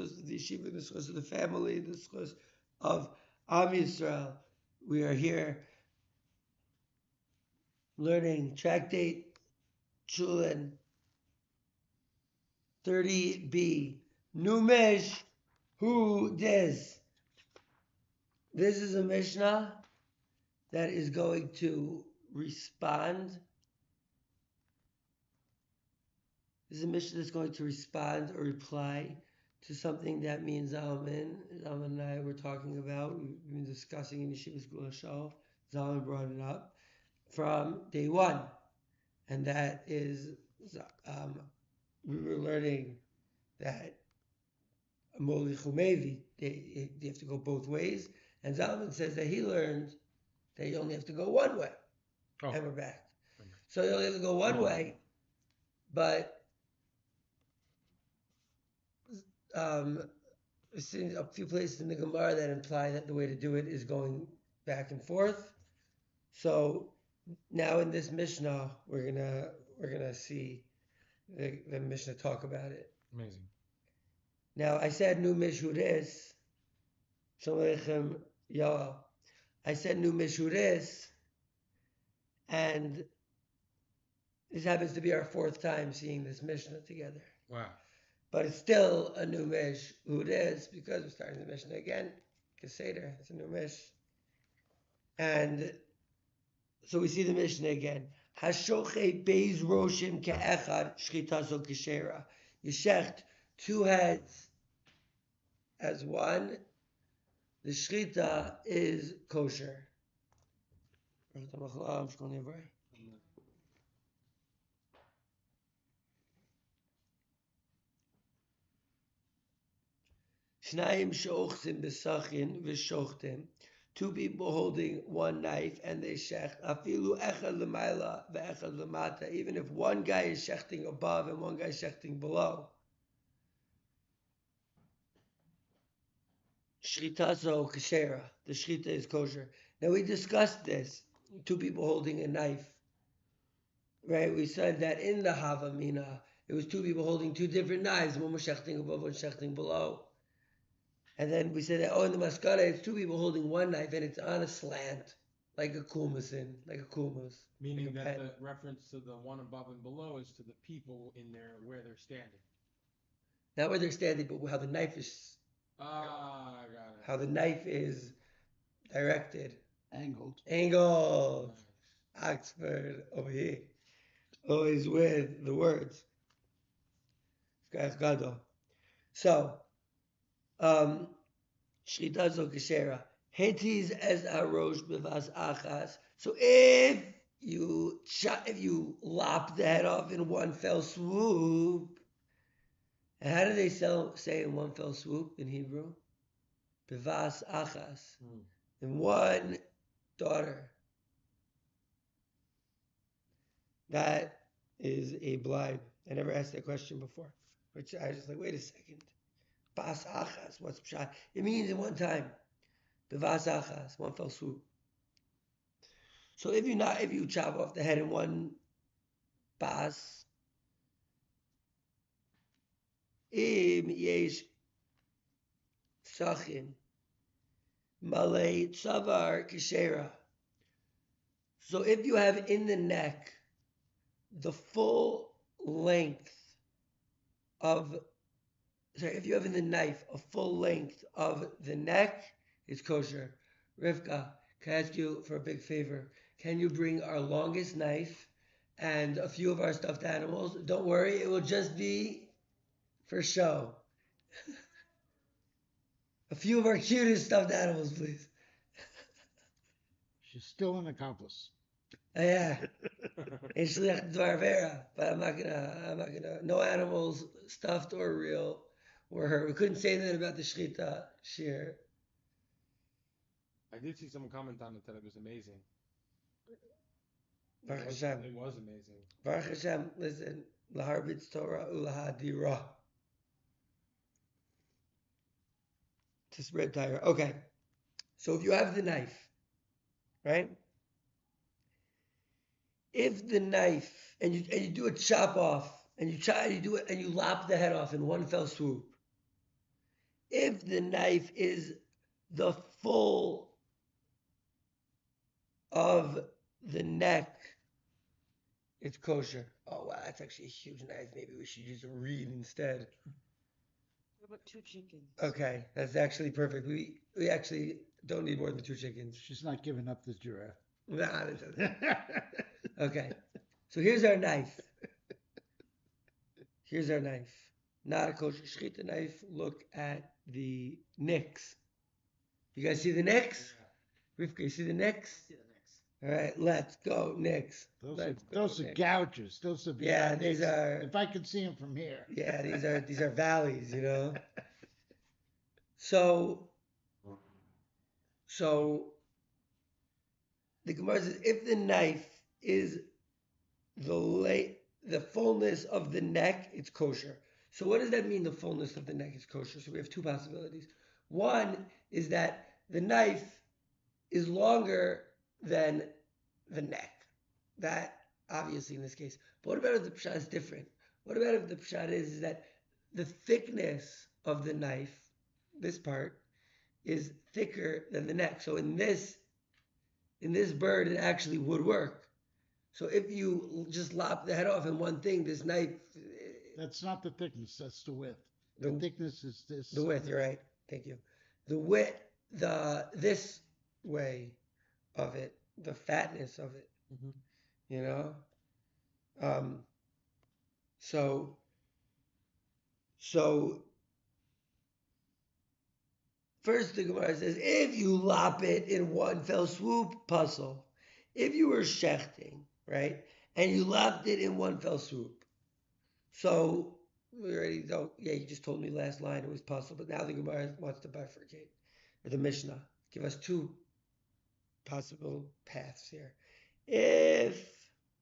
schus of the yeshiva, the schus of the family, the schus of Am Yisrael. We are here learning tractate Chullin 30b. Numesh Hu Des. This is a Mishnah that is going to respond. This is a Mishnah that's going to respond or reply to something that me and Zalman and I were talking about. We've been discussing in Yeshiva School of Shul. Zalman brought it up from day one. And that is, we were learning that Moli Chumevi, they have to go both ways. And Zalman says that he learned that you only have to go one way. Oh. And we're back. Okay. So you only have to go one way, but I've seen a few places in the Gemara that imply that the way to do it is going back and forth. So now in this Mishnah, we're gonna see the Mishnah talk about it. Amazing. Now I said new Mishuris. Shalom Aleichem Yoel. I said new Mishuris, and this happens to be our fourth time seeing this Mishnah together. Wow. But it's still a new Mish because we're starting the Mishnah again. Keseder, it's a new Mish. And so we see the Mishnah again. Hashoche beis roshim ke'echad shchitazo keshera. You shecht two heads as one. The shchita is kosher. Shnayim she'ochzim b'sachin v'shochtim. Two people holding one knife and they shech. Afilu echad l'mayla ve'echad l'mata. Even if one guy is shechting above and one guy is shechting below. Shrita zo kashera. The shrita is kosher. Now we discussed this. Two people holding a knife. Right? We said that in the Havamina, it was two people holding two different knives. One was shechting above, one shechting below. And then we said that, in the Maskara, it's two people holding one knife and it's on a slant, like a kulmasin, like a kulmas. Meaning like that the reference to the one above and below is to the people in there where they're standing. Not where they're standing, but how the knife is. I got it. How the knife is directed. Angled. Nice. Oxford over here. Always with the words. So, Shrita zo keshera. Hetis es arosh bevas achas. So if you lop the head off in one fell swoop, and how do they say in one fell swoop in Hebrew? Bevas achas. In one daughter. That is a blind. I never asked that question before. Which I was just like, wait a second. Bas achas, what's pshat? It means in one time. Bevas achas, one fell swoop. So if you chop off the head in one bas, im yesh sachin malay tzavar kishera. So if you have in the neck the full length of if you have in the knife a full length of the neck, it's kosher. Rivka, can I ask you for a big favor? Can you bring our longest knife and a few of our stuffed animals? Don't worry, it will just be for show. A few of our cutest stuffed animals, please. She's still an accomplice. Yeah. But I'm not gonna, no animals, stuffed or real, were hurt. We couldn't say that about the Shechita shear. I did see someone comment on it that it was amazing. Baruch Hashem. It was amazing. Baruch Hashem, listen, laharbitz Torah ulahadira. To spread Torah. Okay. So if you have the knife, right? If the knife and you do a chop off and you lop the head off in one fell swoop, if the knife is the full of the neck, it's kosher. Oh wow, that's actually a huge knife. Maybe we should use a reed instead. What about 2 chickens? Okay, that's actually perfect. We actually don't need more than 2 chickens. She's not giving up the giraffe. Nah, that doesn't. Okay, so here's our knife. Here's our knife. Not a kosher shechita knife. Look at the nicks. You guys see the nicks? Rivka, you see the nicks? See the next. All right, let's go nicks. Those are gouges. Those are Yeah, these are. If I could see them from here. Yeah, these are valleys, you know. So the Gemara says if the knife is the fullness of the neck, it's kosher. So what does that mean? The fullness of the neck is kosher. So we have 2 possibilities. One is that the knife is longer than the neck. That obviously in this case. But what about if the pshat is different? What about if the pshat is that the thickness of the knife, this part, is thicker than the neck? So in this bird, it actually would work. So if you just lop the head off in one thing, this knife. That's not the thickness. That's the width. The thickness is this. The width. You're right. Thank you. The width. This way of it. The fatness of it. Mm-hmm. You know. So first the Gemara says if you lop it in one fell swoop, puzzle. If you were shechting, right, and you lopped it in one fell swoop, so we already don't. Yeah, you just told me last line it was puzzle, but now the Gemara wants to bifurcate, or the Mishnah give us 2 possible paths here. If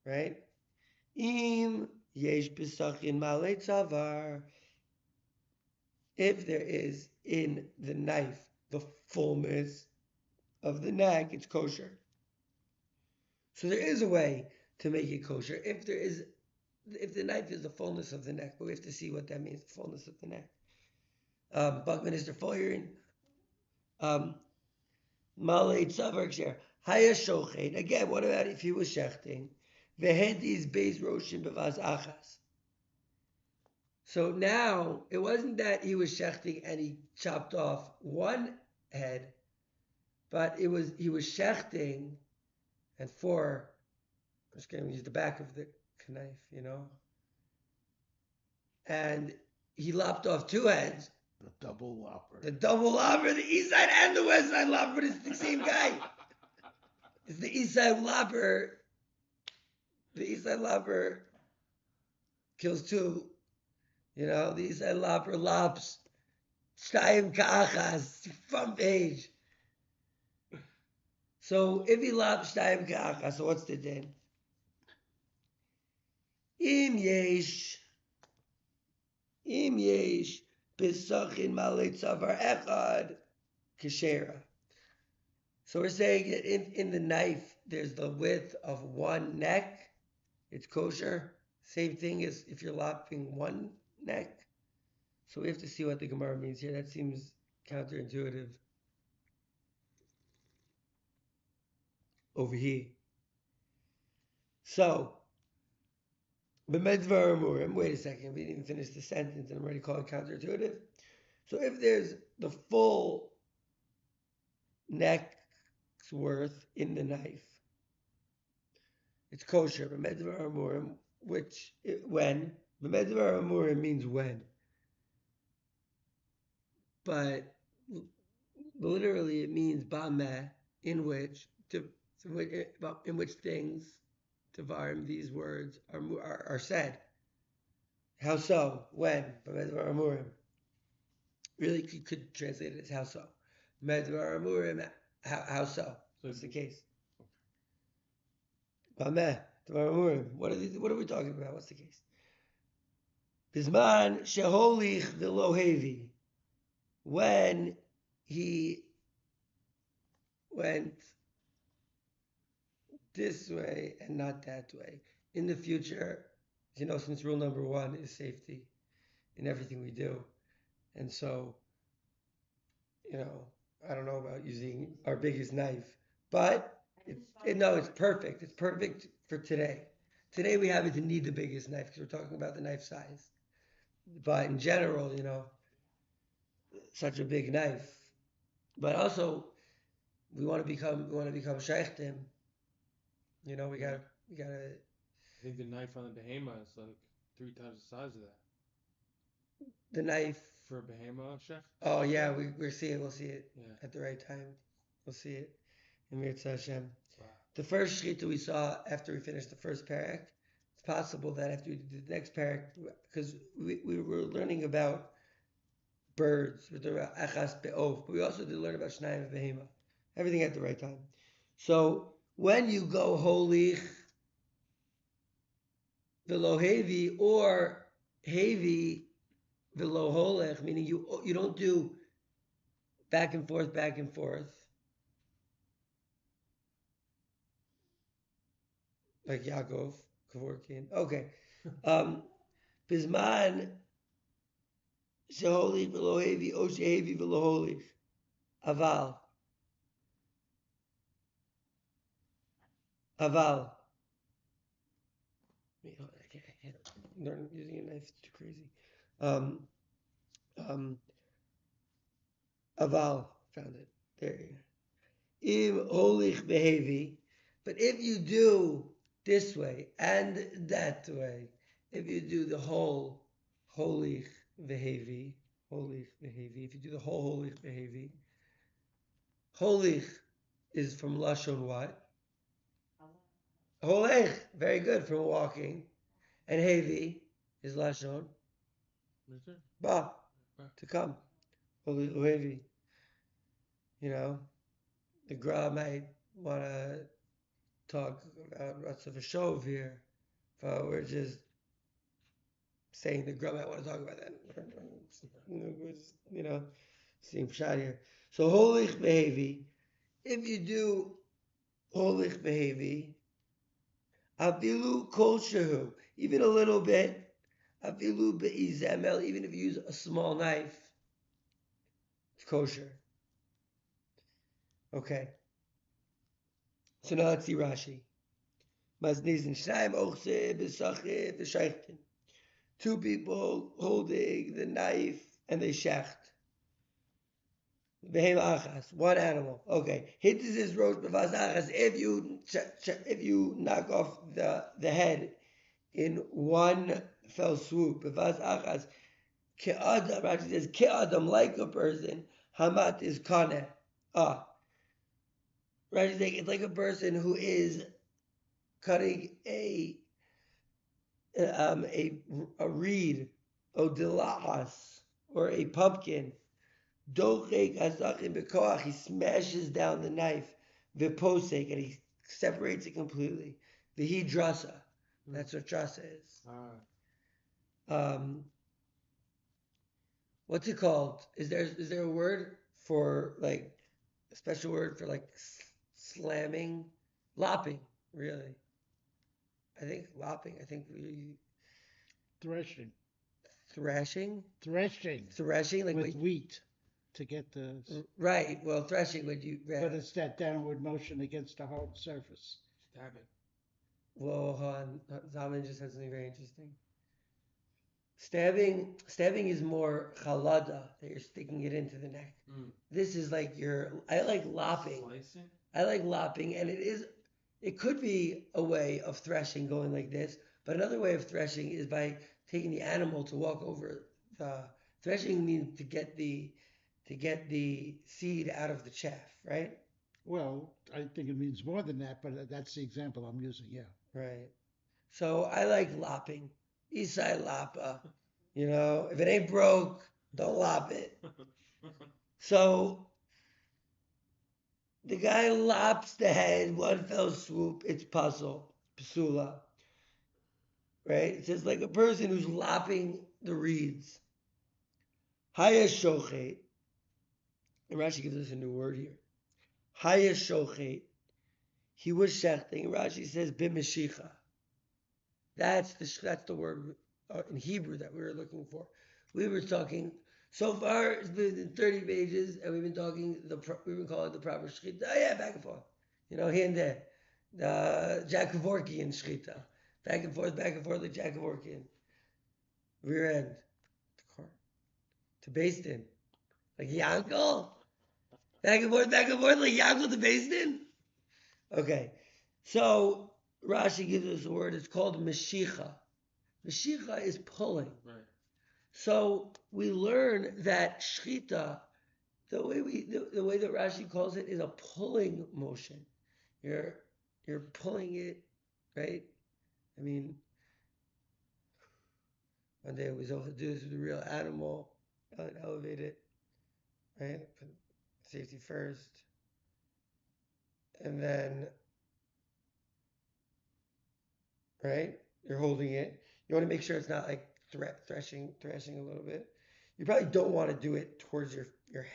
right, im yesh b'sachin malei tzavar. If there is in the knife the fullness of the neck, it's kosher. So there is a way to make it kosher if the knife is the fullness of the neck, but we have to see what that means, the fullness of the neck. Buckminster Fuller, Malay Tzavar Ksher, Haya Shochet. Again, what about if he was shechting? Vehedis Beis Roshim Bevaz Achas. So now, it wasn't that he was shechting and he chopped off one head, but he was shechting and I'm just going to use the back of the knife, you know, and he lopped off 2 heads. The double lopper. The double lopper, the east side and the west side lopper, it's the same guy. It's the east side lopper. The east side lopper kills 2. You know, the east side lopper lops Shtayim Ka'achas, front page. So if he lops Shtayim Ka'achas, so what's the din? Im yesh B'sachin malei tzavar echad keshera. So we're saying that in the knife, there's the width of 1 neck. It's kosher. Same thing as if you're lopping 1 neck. So we have to see what the Gemara means here. That seems counterintuitive over here. So, wait a second, we didn't even finish the sentence and I'm already calling counterintuitive. So if there's the full neck's worth in the knife, it's kosher. Which when means when, but literally it means bameh, in which things, Tavarim, these words are said. How so? When? Really, you could translate it as how so. How so? What's the case? Bameh, what are we talking about? What's the case? Bisman sheholich v'lo hevi. When he went this way and not that way. In the future, you know, since rule number 1 is safety in everything we do. And so I don't know about using our biggest knife, but it's perfect. It's perfect for today. Today we happen to need the biggest knife because we're talking about the knife size. But in general, such a big knife. But also, we want to become sheikhtim. We gotta. I think the knife on the behemoth is like 3 times the size of that. The knife. For a behemoth, chef? Oh yeah, we'll see it. We'll see it Yeah. at the right time. We'll see it. In Mirza Hashem. Wow. The first shechita we saw after we finished the first parak. It's possible that after we did the next parak, because we were learning about birds, we're talking about achas be'ov, but we also did learn about shnayim and behema. Everything at the right time. So when you go holy velo heavy or heavy velo holech, meaning you don't do back and forth, like Yaakov Kevorkian. Okay. Bisman sheholich velo heavy o shehevi velo holich. Aval. I can't learn using a knife. It's too crazy. Aval, found it. There you go. Im holich behevi. But if you do this way and that way, if you do the whole holich behevi, if you do the whole holich behevi, holich is from Lashon what? Holech, very good, from walking. And heavy is Lashon ba, to come. Holich heavy. The Gra might want to talk about Ratzav Shov here, but we're just saying the Gra might want to talk about that. Seeing Pshat here. So Holich Behevi, if you do Holich Behevi, Avilu Kol Shehu, even a little bit, Avilu Be'izemel, even if you use a small knife, it's kosher. Okay. So now let's see Rashi. Two people holding the knife and they shecht. One animal. Okay. Hit is rosh b'vaz achas. If you knock off the head in one fell swoop, b'vaz achas. Ke'adam, Rashi says ke'adam, like a person. Hamat is kaneh. Rashi says it's like a person who is cutting a reed, odilahas, or a pumpkin. Dochek asachim bekoach, he smashes down the knife, viposek, and he separates it completely. Vihi drasa, that's what drasa is. What's it called? Is there a word for like a special word for like slamming, lopping? Really? I think lopping. I think Threshing. thrashing. Threshing Like with wheat to get the. Right. Well, threshing would you? But it's that downward motion against a hard surface. Stabbing. Whoa, hold on. Zalman just said something very interesting. Stabbing is more chalada, that you're sticking it into the neck. This is like I like lopping. Slicing? I like lopping, and it could be a way of threshing going like this, but another way of threshing is by taking the animal to walk over the, threshing means to get the seed out of the chaff, right? Well, I think it means more than that, but that's the example I'm using, yeah. Right. So I like lopping. Isai lapa. If it ain't broke, don't lop it. So the guy lops the head, one fell swoop, it's puzzle, psula. Right? It says like a person who's lopping the reeds. Haya shochet. And Rashi gives us a new word here. Haya shochet. He was shechting. Rashi says b'meshicha. That's the word in Hebrew that we were looking for. We were talking So far, it's been 30 pages, and we've been we've been calling it the proper shchita. Oh yeah, back and forth. Here and there. Jack Kevorkian shchita. Back and forth, like Jack Kevorkian. Rear end. To Basin. Like Yankel? Back and forth, like Yankel to Basin? Okay. So, Rashi gives us a word. It's called Meshicha. Meshicha is pulling. Right. So, we learn that shchita, the way that Rashi calls it, is a pulling motion. You're pulling it, right? I mean, one day we also do this with a real animal, elevate it, right? Put safety first, and then, right? You're holding it. You want to make sure it's not like thrashing a little bit. You probably don't want to do it towards your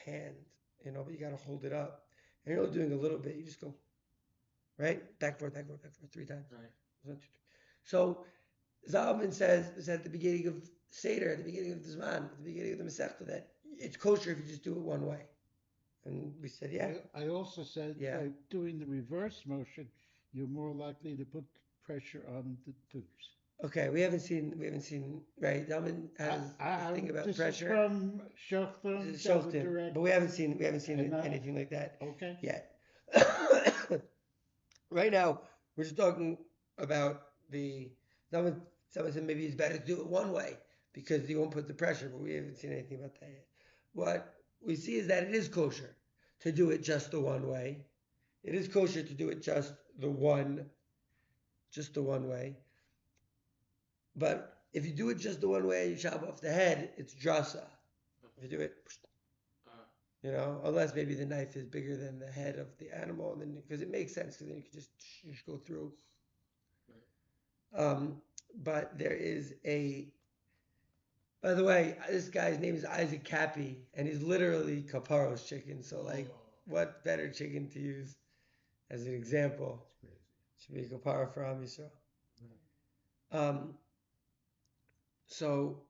hand, but you got to hold it up. And you're only doing a little bit. You just go, right? Back, forth, 3 times. Right. So Zalman says at the beginning of Seder, at the beginning of the Zman, at the beginning of the Masechta, that it's kosher if you just do it one way. And we said, yeah. I also said by doing the reverse motion, you're more likely to put pressure on the tubes. Okay, we haven't seen, right? Zalman has this thing about this pressure. Is from Shoftim, but we haven't seen anything like that okay. yet. Right now, we're just talking about someone said maybe it's better to do it one way because you won't put the pressure, but we haven't seen anything about that yet. What we see is that it is kosher to do it just the one way. It is kosher to do it just the one way. But if you do it just the one way and you chop off the head, it's drasa. If you do it, unless maybe the knife is bigger than the head of the animal, and then because it makes sense, because then you can just go through. Right. But there is by the way, this guy's name is Isaac Cappy, and he's literally Kaparo's chicken. So, what better chicken to use as an example? Should be Kapara for Am Yisrael. So,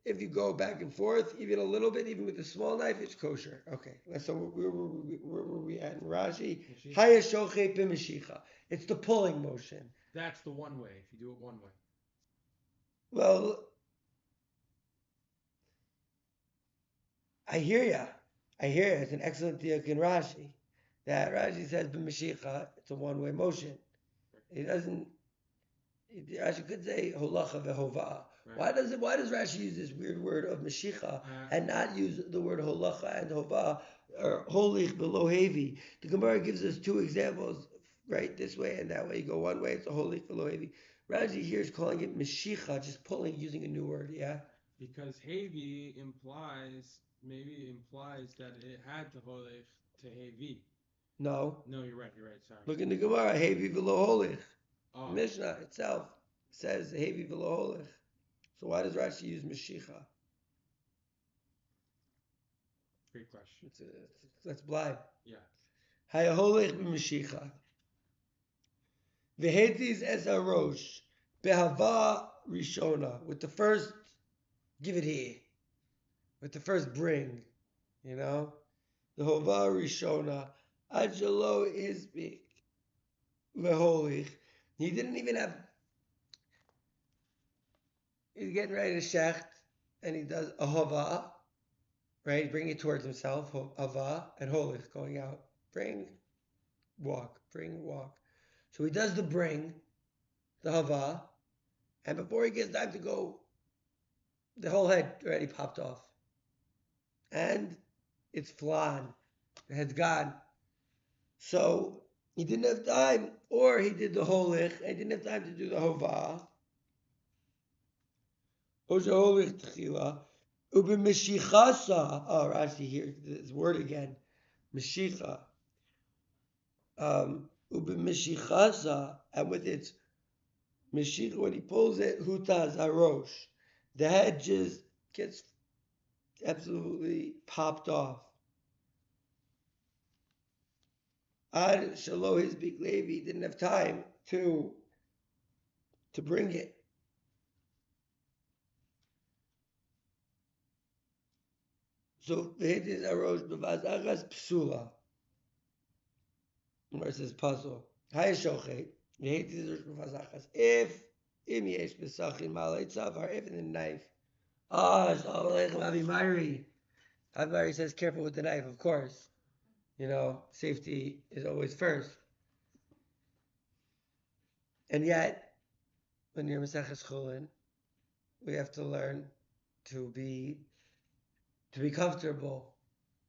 if you go back and forth, even a little bit, even with a small knife, it's kosher. Okay, so where were we at in Rashi? Hayashoche b'mishicha. It's the pulling motion. That's the one way, if you do it one way. Well, I hear ya. It's an excellent diak in Rashi. That Rashi says b'mishicha, it's a one-way motion. It doesn't. Rashi could say holacha v'hova. Right. Why does Rashi use this weird word of meshicha and not use the word holacha and hova or holich below heavy? The Gemara gives us 2 examples, right? This way and that way. You go one way, it's a holich below heavy. Rashi here is calling it meshicha, just pulling, using a new word. Yeah. Because heavy implies that it had to holich to heavy. No, you're right. Sorry. Look in the Gemara, heavy below holich. Oh. Mishnah itself says heavy below holich. So why does Rashi use Meshicha? Great question. Let's blind. Yeah. Hayaholech b'Meshicha. V'hetis es harosh behava rishona. With the first, give it here. With the first bring, the hova rishona. Ajalo isbik v'holich. He didn't even have. He's getting ready to shecht, and he does a hova, right? Bring it towards himself, hava, and holich, going out. Bring, walk. So he does the bring, the hava, and before he gets time to go, the whole head already popped off. And it's flan. The head's gone. So he didn't have time, or he did the holich, and he didn't have time to do the hova. Rashi here, this word again, Meshicha. And with its Meshicha, when he pulls it, Hutaz Harosh, the head just gets absolutely popped off. Ad Shalo his big Levi didn't have time to bring it. So v'hetis arosh b'vaz achas psula. Where it says puzzle. Hayashochet v'hetis arosh b'vaz achas. If im yesh b'sachin malay tzavar, if in the knife. Shalom aleichem Avi Mari. Avi Mari says careful with the knife, of course. You know, safety is always first. And yet, when you're Maseches Chulin, we have to learn to be comfortable,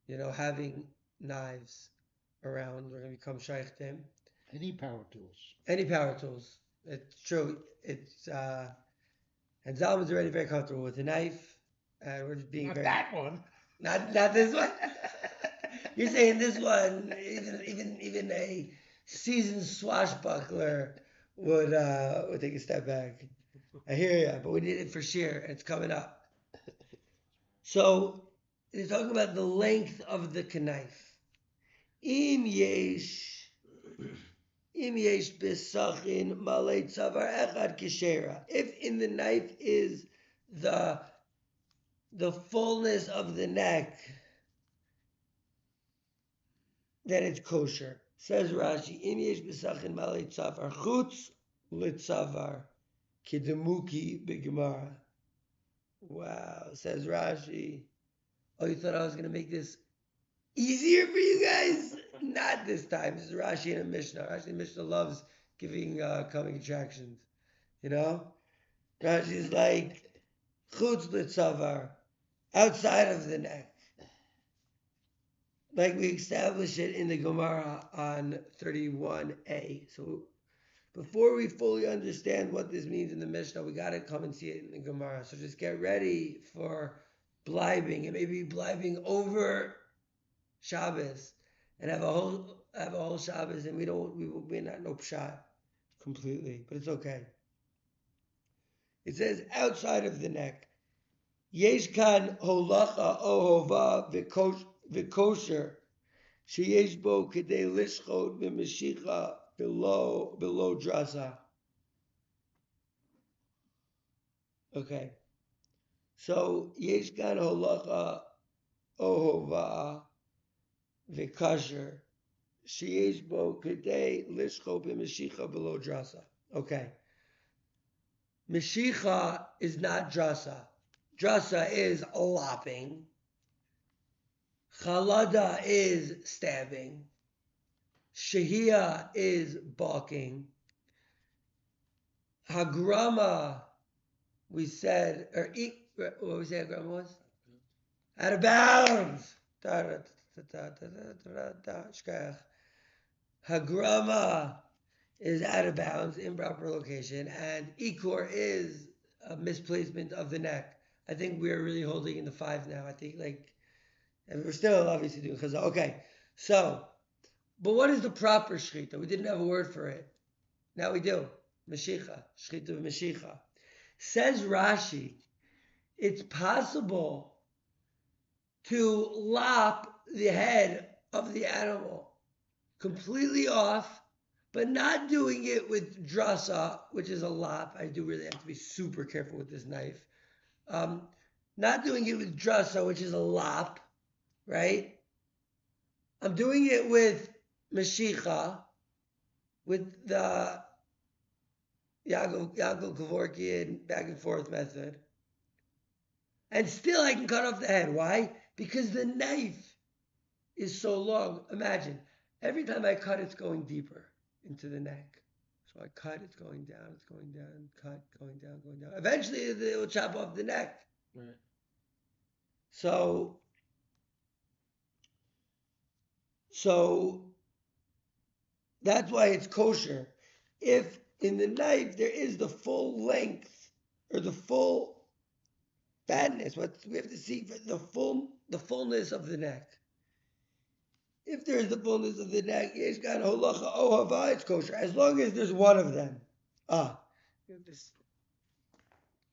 you know, having knives around. We're going to become shaykhtim. Any power tools. Any power tools. It's true. It's and Zalman's already very comfortable with the knife, and we're just being Not very that one. not this one. You're saying this one, even a seasoned swashbuckler would take a step back. I hear you, but we need it for sheer, and it's coming up. So he's talking about the length of the knife. Im yesh besachin malay tzavar echad kishera. If in the knife is the fullness of the neck, then it's kosher. Says Rashi, Im yesh besachin malay tzavar chutz litzavar kidemuki b'gemara. Wow, says Rashi. Oh, you thought I was going to make this easier for you guys? Not this time. This is Rashi and a Mishnah. Rashi and a Mishnah loves giving coming attractions. You know? Rashi is like, chutz litzavar, outside of the neck. Like we establish it in the Gemara on 31a. So before we fully understand what this means in the Mishnah, we got to come and see it in the Gemara. So just get ready for blibing, and maybe blibing over Shabbos, and have a whole Shabbos, and we may not know pshat completely, but it's okay. It says outside of the neck. Yesh kan holacha ohova v'kosher sheyesh bo kedei lishchot v'meshicha below drasa. Okay. So yesh kan holacha ohova v'kosher sheyesh bo kedei lishchot v'meshicha below drasa. Okay. Meshicha is not drasa. Drasa is lopping. Chalada is stabbing. Shehia is balking. Hagrama, we said, what we say Hagrama was? Out of bounds. Hagrama is out of bounds, improper location, and Ikor is a misplacement of the neck. I think we're really holding in the 5 now. I think and we're still obviously doing chazal. Okay, so, but what is the proper shechita? We didn't have a word for it. Now we do. Meshicha, shechita of Meshicha. Says Rashi, it's possible to lop the head of the animal completely off, but not doing it with drasa, which is a lop. I do really have to be super careful with this knife. Not doing it with drasa, which is a lop, right? I'm doing it with Meshicha, with the Yaakov Kevorkian back and forth method. And still I can cut off the head. Why? Because the knife is so long. Imagine, every time I cut, it's going deeper into the neck. So I cut, it's going down, cut, going down. Eventually it will chop off the neck. Right. So that's why it's kosher. If in the knife there is the full length or the full fatness, what we have to see for the fullness of the neck. If there is the fullness of the neck, yesh kan holacha ohava, it's kosher. As long as there's one of them. This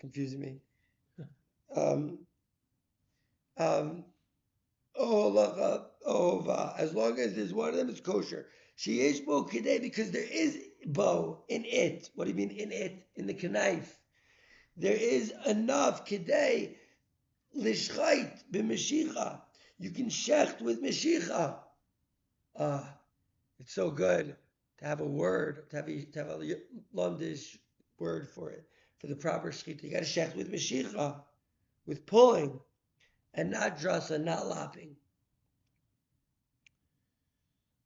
confusing me. Oholacha ohava. As long as there's one of them, it's kosher. Sheyesh bo kedei, because there is bo in it. What do you mean in it? In the knife. There is enough kedei lishchait b'meshicha, You can shecht with Meshicha. It's so good to have a word, to have a Lomdish word for it, for the proper shechita. You got to shecht with Meshicha, with pulling, and not drasa, not lopping.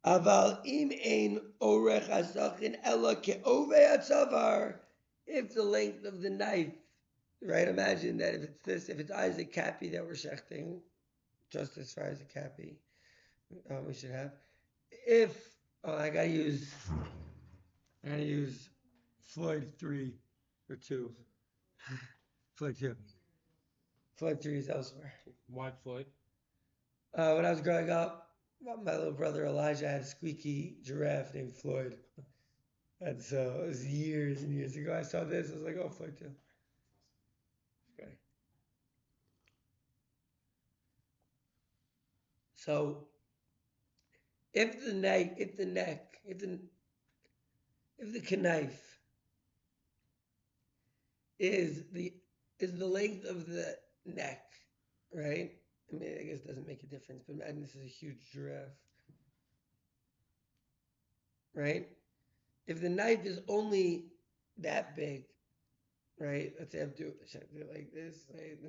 Aval im ein orech hasachin ela ke'ove hatzavar. If the length of the knife, right? Imagine that if it's Isaac Cappy that we're shechting, just as far as a Cappy, we should have. If I gotta use Floyd 3 or 2. Floyd 2. Floyd 3 is elsewhere. Why Floyd? When I was growing up, my little brother Elijah had a squeaky giraffe named Floyd. And so it was years and years ago. I saw this. I was like, oh, Floyd 2. Okay. So if the knife, if the knife is the length of the neck, right? I mean, I guess it doesn't make a difference, but imagine this is a huge giraffe, right? If the knife is only that big, right? Let's say I do it like this. Right? If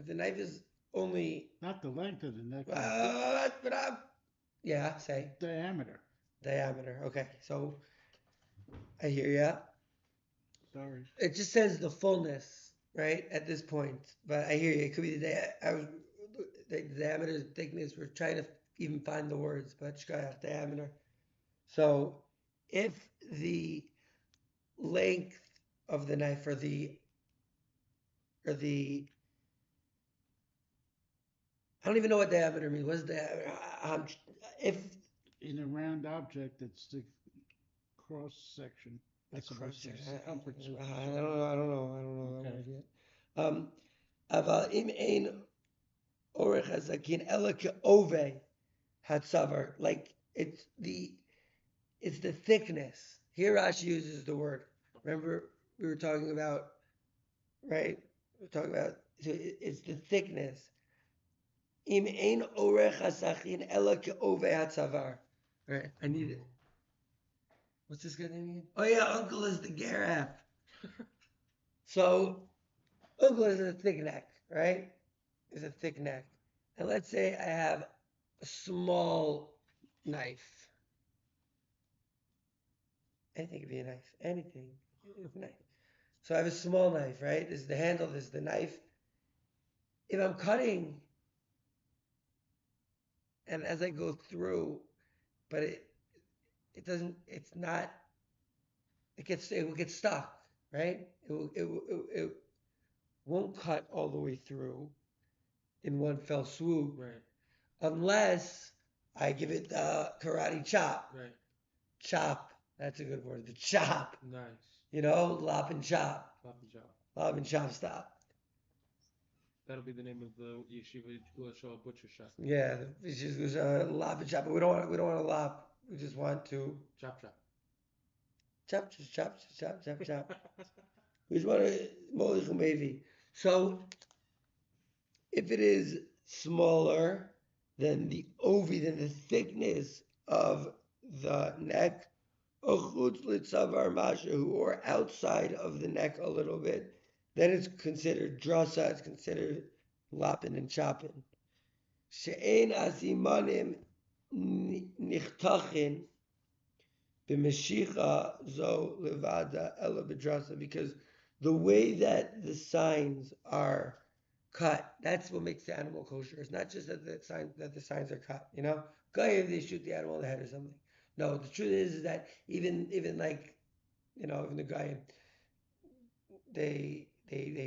the knife is only Not the length of the neck, yeah, say diameter. Okay, so I hear ya. Sorry. It just says the fullness, right, at this point. But I hear you. It could be the diameter, thickness. We're trying to even find the words, but shkayach, diameter. So if the length of the knife or the I don't even know what diameter means. What's diameter? If In a round object, it's the cross section. That's about the circumference. I don't know that Okay. word yet. Aval im ein orech hazakin ela ke'ove hatzavar. Like it's the thickness. Here Rashi uses the word. Remember we were talking about, right? We're talking about it's the thickness. Im ein orech hasachin ela ke'ove hatzavar. Right. I need it. What's this guy's name again? Oh yeah, Uncle is the giraffe. So Uncle is a thick neck, right? Is a thick neck. And let's say I have a small knife. Anything could be a knife. Anything. Knife. So I have a small knife, right? This is the handle, this is the knife. If I'm cutting, and as I go through, but it will get stuck, right? It won't cut all the way through in one fell swoop. Right. Unless I give it the karate chop. Right. Chop. That's a good word. The chop. Nice. You know, lop and chop. Lop and chop. Lop and chop stop. That'll be the name of the yeshiva butcher shop. Yeah, it's just lop and chop. But we don't want to lop. We just want to Chop chop. chop, just chop, just chop, chop, chop. We just want to molich umevi. So if it is smaller than the ovi, than the thickness of the neck, or outside of the neck a little bit, then it's considered drasa, it's considered lopping and chopping. She'ein asimanim nichtachin b'meshicha zo levada ela b'drasa, because the way that the signs are cut, that's what makes the animal kosher. It's not just that the signs are cut, you know? If they shoot the animal in the head or something. No, the truth is that even like, you know, even the guy, they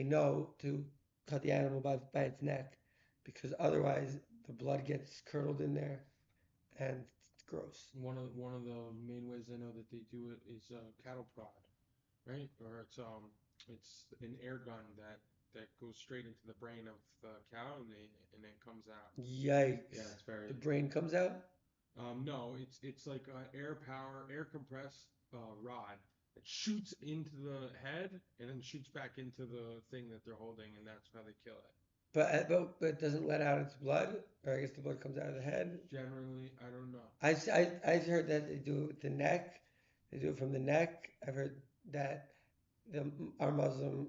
know to cut the animal by its neck, because otherwise the blood gets curdled in there and it's gross. One of the main ways I know that they do it is cattle prod, right? Or it's an air gun that goes straight into the brain of the cow and it comes out. Yikes! Yeah, it's very. The brain comes out. No, it's like air compressed rod that shoots into the head and then shoots back into the thing that they're holding, and that's how they kill it. but it doesn't let out its blood, or I guess the blood comes out of the head. Generally, I don't know. I've heard that they do it with the neck. They do it from the neck. I've heard that our Muslim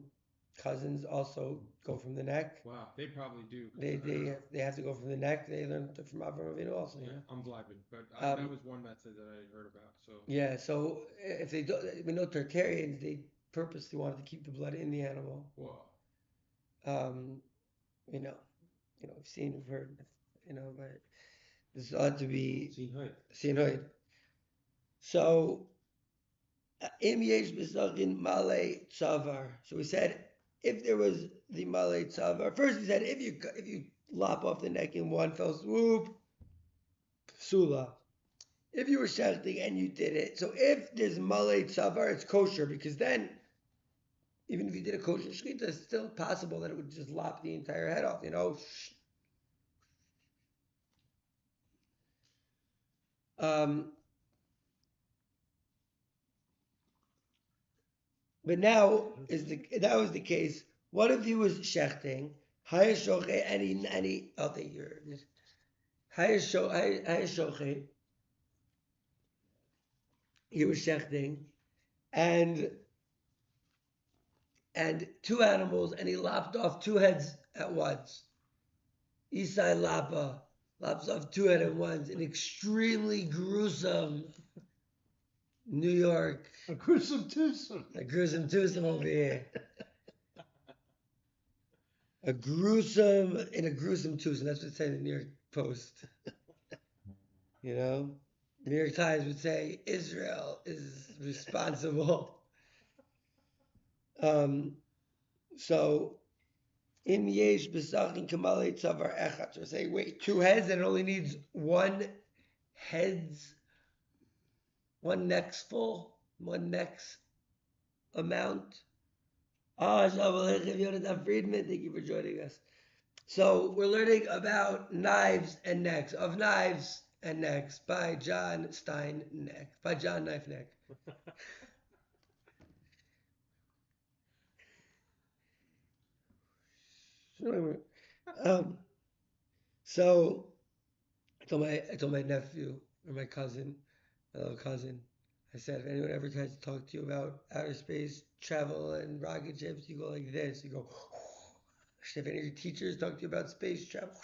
cousins also go from the neck. Wow, they probably do. They have to go from the neck. They learned it from Avraham Avinu also. Yeah, I'm vibing, but that was one method that I heard about. So yeah, so if they do, we know Tartarians, they purposely wanted to keep the blood in the animal. wow. You know, we've seen, we've heard, but this ought to be seen hoid. So, im yesh b'sachin malei tzavar. So we said if there was the malei tzavar. First we said if you lop off the neck in one fell swoop, psula. If you were shechting and you did it, so if there's malei tzavar, it's kosher because then even if you did a kosher shechita, it's still possible that it would just lop the entire head off. But now that was the case. What if he was shechting? Any I'll take your shoche. He was shechting, and two animals, and he lopped off two heads at once. Isai lops off two heads at once. An extremely gruesome New York. A gruesome twosome. A gruesome twosome over here. In a gruesome twosome. That's what it said in the New York Post. The New York Times would say Israel is responsible. So in yesh b'sachin kamalei tzavar echad. So say wait, two heads and it only needs one neck's full, one neck's amount. Jonathan Friedman, thank you for joining us. So we're learning about knives and necks, of knives and necks by John Knife Neck. So I told my nephew or my cousin, my little cousin, I said, if anyone ever tries to talk to you about outer space travel and rocket ships, you go like this. You go. If any of your teachers talk to you about space travel,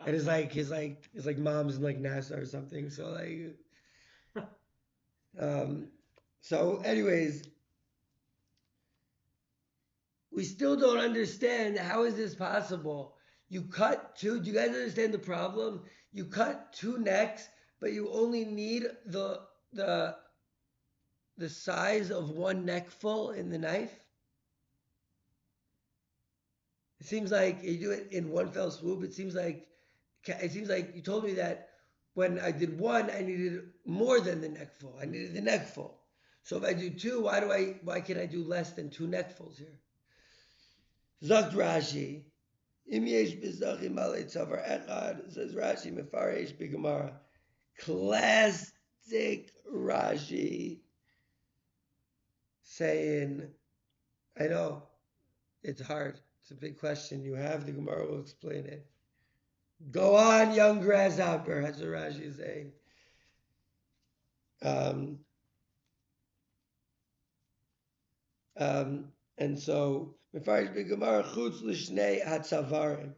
and it's like mom's in like NASA or something. So so anyways, we still don't understand how is this possible. You cut two. Do you guys understand the problem? You cut two necks, but you only need the size of one neck full in the knife. It seems like you do it in one fell swoop. It seems like you told me that when I did one, I needed more than the neck full. I needed the neck full. So if I do two, why can't I do less than two neckfuls here? Zakt Rashi, Im yesh b'zachim alei tzavar echad, says Rashi, mefaresh b'gemara. Classic Rashi saying, I know, it's hard. It's a big question. You have the Gemara will explain it. Go on, young grasshopper. That's what Rashi is saying. And so, Mefarish b'Gemara chutz l'shnei hatzavarim,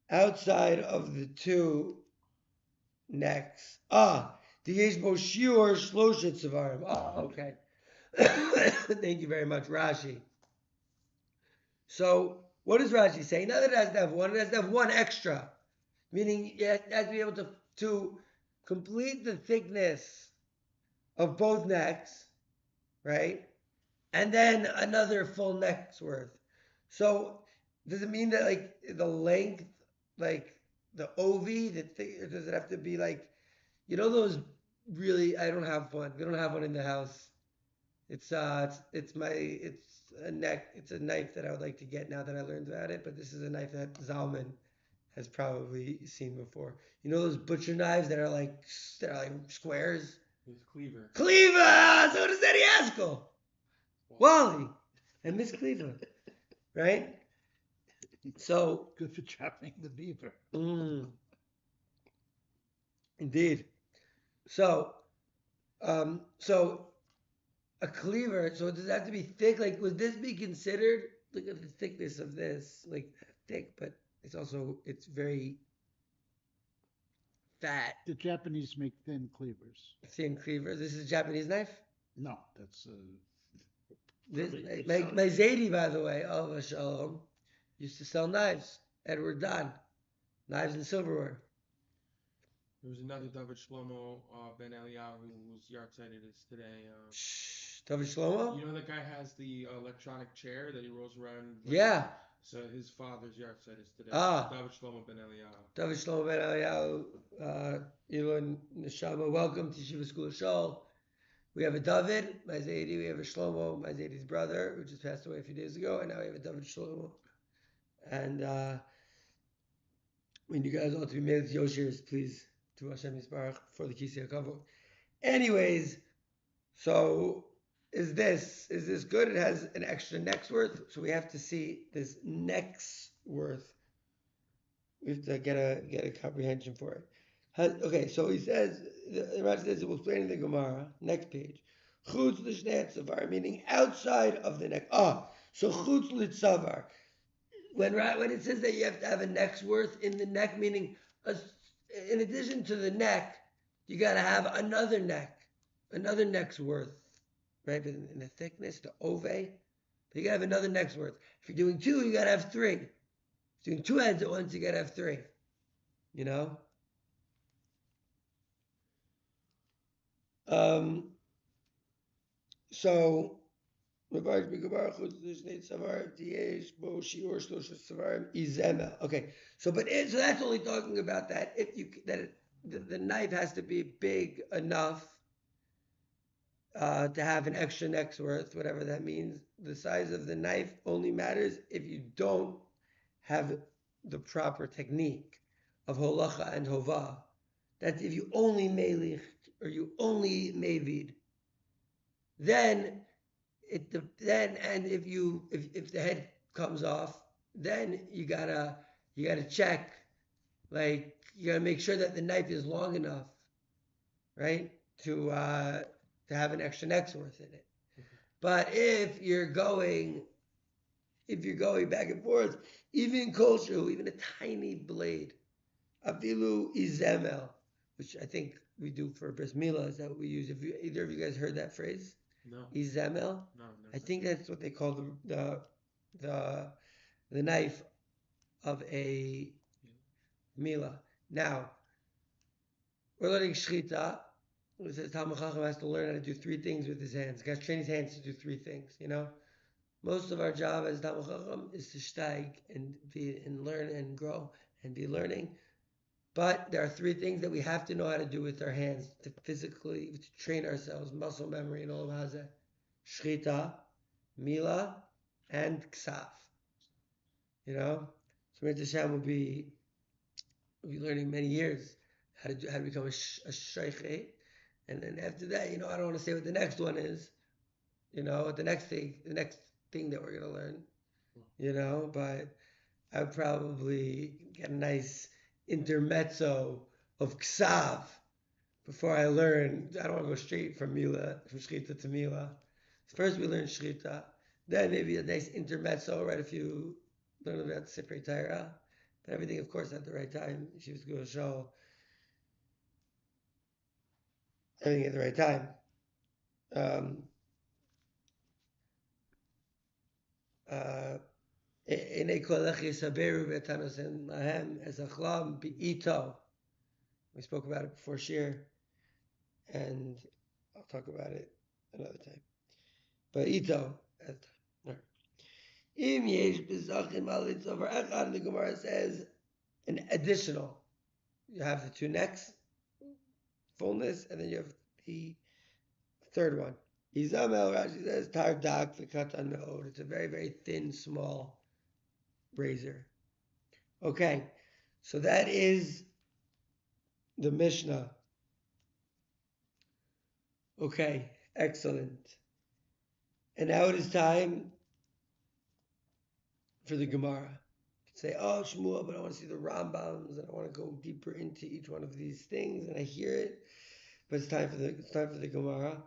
outside of the two necks. The yesh bo shiur shlosha tzavarim. Okay. Thank you very much, Rashi. So, what is Rashi saying? Not that it has to have one, it has to have one extra. Meaning, it has to be able to complete the thickness of both necks, right? And then another full neck's worth. So, does it mean that, like, the length, like, the ovi, does it have to be, like, those really, I don't have one. We don't have one in the house. It's a knife that I would like to get now that I learned about it, but this is a knife that Zalman has probably seen before. You know those butcher knives that are like squares? It's cleaver. Cleaver! So does Eddie Haskell. Wally. and Miss Cleveland, right? So, Good for chopping the beaver. Indeed. So, so a cleaver. So does it have to be thick? Like, would this be considered? Look at the thickness of this, like thick, but it's very fat. The Japanese make thin cleavers. Thin cleaver. This is a Japanese knife. No, that's This, Probably my Zadie, by the way, Alva Shalom, used to sell knives. Edward Don, knives and silverware. There was another David Shlomo Ben Eliyahu whose yahrzeit it is today. David Shlomo. You know that guy has the electronic chair that he rolls around. Yeah. So his father's yahrzeit is today. Ah. David Shlomo Ben Eliyahu. David Shlomo Ben Eliyahu, Elon Neshama. Welcome to Shiva School of Shul. We have a David, my Zadie. We have a Shlomo, my Zadie's brother, who just passed away a few days ago, and now we have a David Shlomo. And when you guys all to be made with Yoshirs, please to Hashem Yisbarach for the Kisei HaKavod. Anyways, so is this good? It has an extra neck's worth, so we have to see this neck's worth. We have to get a comprehension for it. Okay, so he says, the Rashi says, it will explain in the Gemara, next page. Chutz l'shnei tzavar, meaning outside of the neck. So chutz l'tzavar. When it says that you have to have a neck's worth in the neck, meaning in addition to the neck, you got to have another neck's worth, right? In the thickness, the ove. But you got to have another neck's worth. If you're doing two, you got to have three. If you're doing two heads at once, you got to have three. You know? So, okay, so that's only talking about that the knife has to be big enough to have an extra neck's worth, whatever that means. The size of the knife only matters if you don't have the proper technique of holacha and hova. That's if you only melich or you only mevid. Then if the head comes off, then you gotta check, like you gotta make sure that the knife is long enough, right, to have an extra neck's worth in it. But if you're going back and forth, even kosher, even a tiny blade, afilu izemel, which I think we do for bris milah, is that what we use? If either of you guys heard that phrase? No. Izemel? No. I think that's what they call the knife of a milah. Now, we're learning shchita. It says Talmud Chacham has to learn how to do three things with his hands. He has to train his hands to do three things, you know? Most of our job as Talmud Chacham is to steig and learn and grow and be learning. But there are three things that we have to know how to do with our hands to train ourselves, muscle memory and all of hazeh. Shchita, Mila, and Ksaf. You know? So Mr. Hashem will be learning many years how to become a shayche. And then after that, you know, I don't want to say what the next one is. You know, the next thing that we're gonna learn. You know, but I would probably get a nice intermezzo of Ksav before I learn. I don't want to go straight from Shchita to Mila. First we learn Shchita, then maybe a nice intermezzo, right? If you learn about Sifrei Torah, but everything, of course, at the right time. She was going to show everything at the right time. We spoke about it before Shir, and I'll talk about it another time. But ito, im yesh bezachim alitz over echad, the Gemara says an additional. You have the two necks, fullness, and then you have the third one. Izamel, Rashi says, tardak v'katan me'od. It's a very, very thin, small razor. Okay, so that is the Mishnah. Okay, excellent. And now it is time for the Gemara. Say, oh, Shmuel, but I want to see the Rambams and I want to go deeper into each one of these things, and I hear it, but it's time for the Gemara,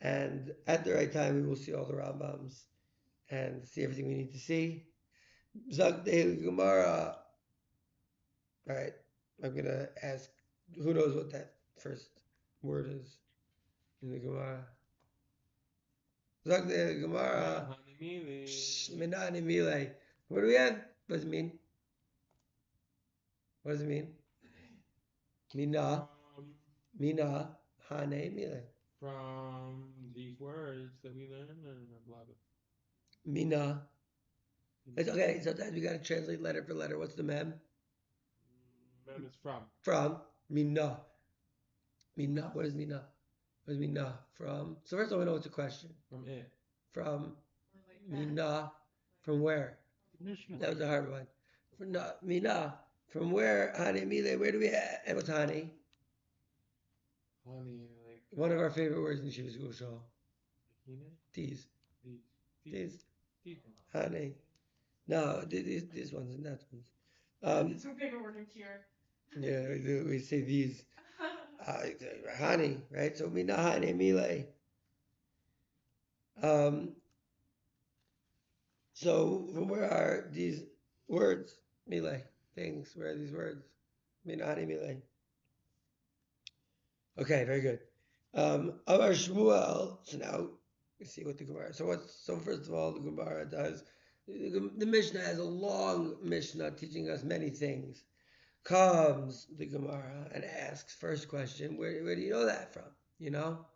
and at the right time we will see all the Rambams and see everything we need to see. Zak the Gemara. All right, I'm gonna ask. Who knows what that first word is in the Gemara? Zak the Gemara. Minani Mile. What do we have? What does it mean? What does it mean? Mina. Mina. Hane Mile. From these words that we learned and blah blah. Mina. It's okay, sometimes we gotta translate letter for letter. What's the mem? Mem is from. From. Mina. Mina. What is Mina? What is Mina? From. So first of all, we know it's a question. From it. From. Mina. From where? Mishnah. That was a hard one. Mina. From where? Hani Mile. Where do we have? And what's Hani? Honey, like. One of our favorite words in Shiva School Show. These. These. Honey. No, these ones and that ones. It's my favorite word in here. Yeah, we say these. Honey, right? So mina honey mile. So from where are these words? Mile. Things. Where are these words? Mina honey mile. Okay, very good. Amar Shmuel. So now we see what the Gemara. So first of all, the Gemara does. The Mishnah has a long Mishnah teaching us many things. Comes the Gemara and asks, first question, where do you know that from? You know?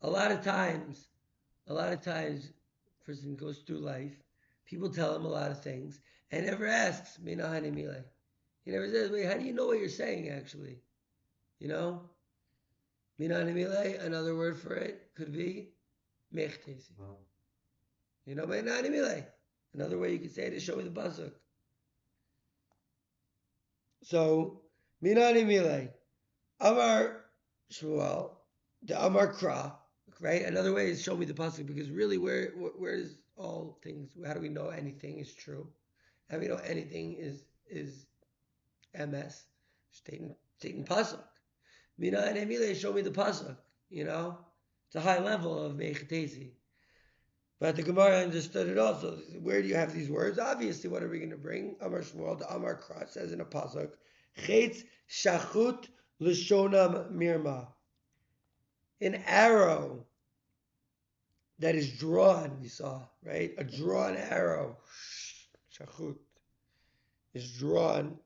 A lot of times, person goes through life, people tell him a lot of things, and never asks, Mina hani mile. He never says, wait, how do you know what you're saying actually? You know? Mina hani mile, another word for it could be mechtesi. You know, Mina hani mile. Another way you could say it is show me the pasuk. So, Minani Mile, Amar Shmuel, the Amar Kra, right? Another way is show me the pasuk, because really, where is all things? How do we know anything is true? How do we know anything is MS? Stating pasuk. Minani Mile, show me the pasuk. You know, it's a high level of meichetezi. But the Gemara understood it also. Where do you have these words? Obviously, what are we going to bring? Amar Shmuel, the Amar Kra says in a pasuk, Chetz shachut l'shonam mirma. An arrow that is drawn, we saw, right? A drawn arrow, shachut, is drawn,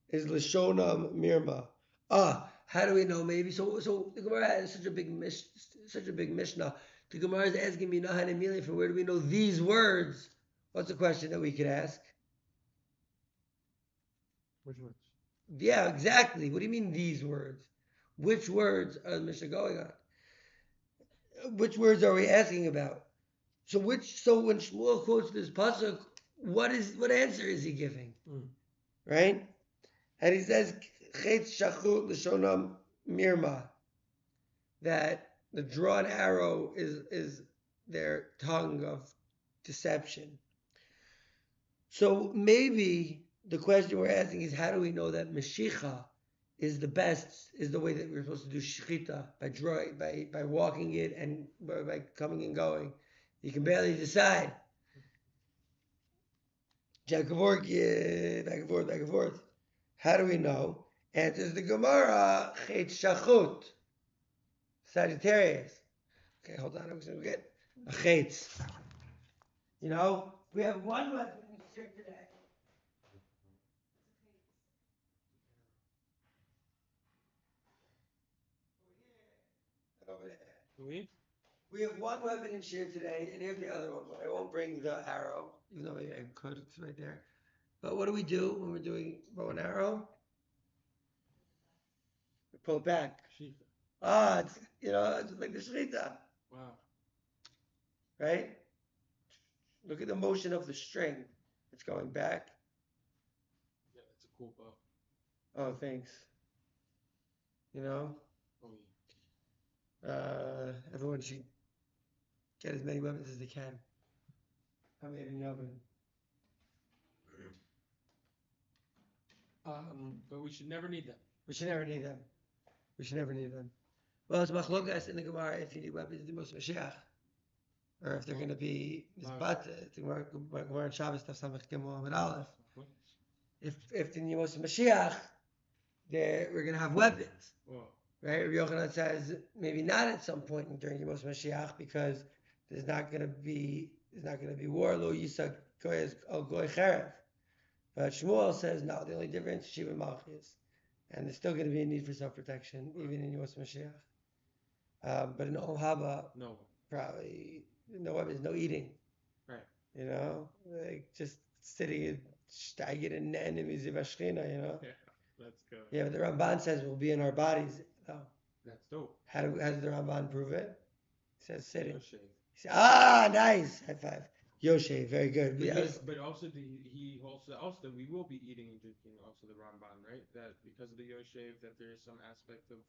is l'shonam mirma. How do we know? Maybe so the Gemara has such a big Mishnah. The Gemara is asking me, Nahan and Mili, from where do we know these words? What's the question that we could ask? Which words? Yeah, exactly. What do you mean these words? Which words are the Mishnah going on? Which words are we asking about? So when Shmuel quotes this pasuk, what answer is he giving? Right? And he says, Chetz shachut l'shonam mirma, that the drawn arrow is their tongue of deception. So maybe the question we're asking is, how do we know that Meshicha is the way that we're supposed to do Shechita, by walking it and by coming and going? You can barely decide. Back and forth. How do we know? Answers the Gemara, Chet Shachut. Sagittarius. Okay, hold on. I'm going to get a chetz. You know, we have one weapon here today. Over there. We have one weapon in shir today, and here's the other one. I won't bring the arrow, even though I could. It's right there. But what do we do when we're doing bow and arrow? We pull it back. It's just like the shechita. Wow. Right? Look at the motion of the string. It's going back. Yeah, that's a cool bow. Oh, thanks. You know? Oh, yeah. Everyone should get as many weapons as they can. I made in the oven. But we should never need them. We should never need them. We should never need them. Well, it's machlokas in the Gemara if you need weapons to Mos Mashiach, or if they're going to be mizbat. The Gemara in Shabbos Taf Samach Gimel Amud Aleph. If the Mos Mashiach, we're going to have weapons, right? Rabbi Yochanan says maybe not at some point during Mos Mashiach because there's not going to be war. Lo Yisa Goy al Goy Cherev. But Shmuel says no. The only difference is Shiva Malchus, and there's still going to be a need for self-protection even in Mos Mashiach. But in Olam Haba, no, probably no weapons, no eating. Right. You know, like just sitting and steiging in enemies of Ashkina, you know. Yeah, that's good. Yeah, but the Ramban says we'll be in our bodies. No. That's dope. How does the Ramban prove it? He says sitting. Yoshe. He says, nice. High five. Yoshe, very good. But also he also we will be eating and drinking also the Ramban, right? That because of the Yoshev that there is some aspect of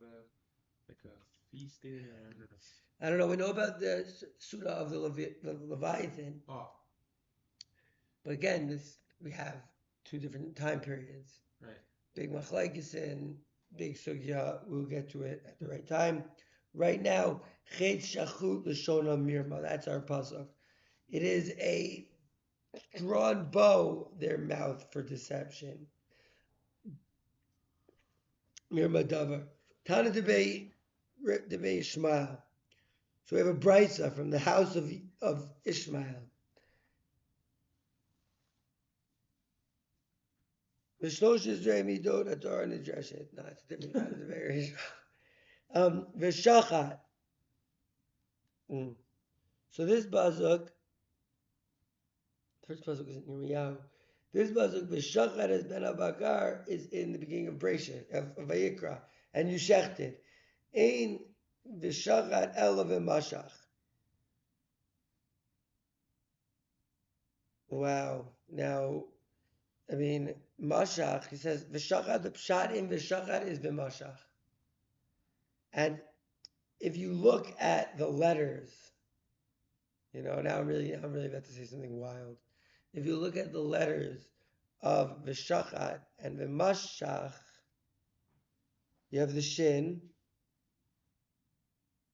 like a feasting. I don't know. We know about the Suda of the Leviathan. Oh. But again, we have two different time periods. Right. Big machlekes and big sugya. We'll get to it at the right time. Right now, chet shachut l'shona mirma. That's our pasuk. It is a drawn bow, their mouth for deception. Mirma davar. Tana debei Ishmael. So we have a brisa from the house of Ishmael. V'shlosh Yisrael midot ator nidreshet. No, it's a different kind of variation. V'shachat. So this bazuk, first bazuk is in Yirmiyahu. This bazuk v'shachat as ben Abakar is in the beginning of Breshit of Vayikra, and you shechted. Ein v'shachat ela v'mashach. Wow. Now, I mean, mashach. He says v'shachat. The pshat in v'shachat is v'mashach. And if you look at the letters, you know, now I'm really about to say something wild. If you look at the letters of v'shachat and v'mashach, you have the shin.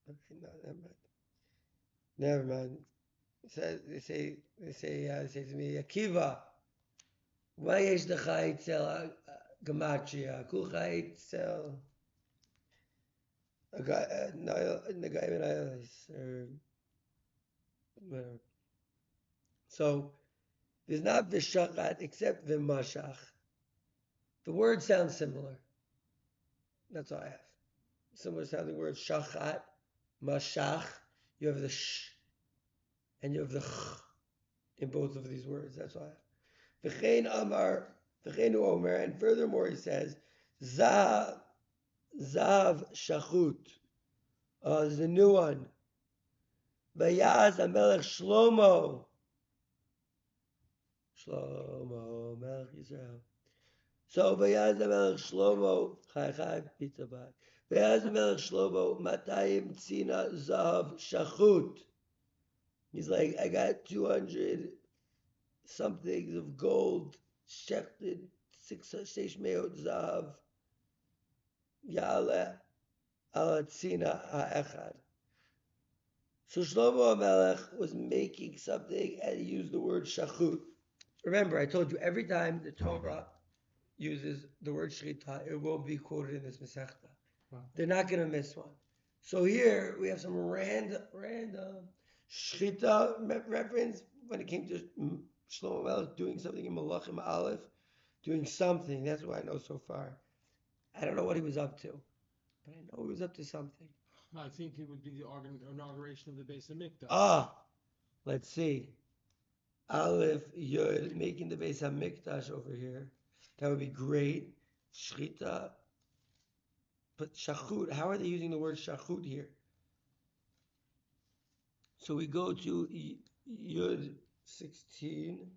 Okay, no, never mind. They say to me, Akiva, why is the chayitzel gematria? Kul chayitzel or whatever. So there's not v'shachat except v'mashach. The words sound similar. That's all I have. Similar sounding words, shachat, mashach. You have the sh and you have the ch in both of these words. That's all I have. V'chein amar, v'cheinu omer, and furthermore he says, zav shachut. There's a new one. Vayaz HaMelech Shlomo, Melech Yisrael. So Vayaz HaMelech Shlomo, Chai pizza bag. Vayaz HaMelech Shlomo, Matayim Tzina Zav Shachut. He's like, I got 200 somethings of gold, shechted, 6 meot zav, Ya'ale ala Tzina ha'echad. So Shlomo HaMelech was making something and he used the word shachut. Remember, I told you every time the Torah uses the word shchita, it will be quoted in this Masechta. Wow. They're not going to miss one. So here we have some random shchita reference when it came to Shlomo HaMelech doing something in Malachim Aleph, doing something. That's what I know so far. I don't know what he was up to, but I know he was up to something. I think it would be the inauguration of the Beis HaMikdash. Let's see. Aleph Yud, making the Beis HaMikdash over here. That would be great. Shchita. But shachut, how are they using the word shachut here? So we go to Yud 16.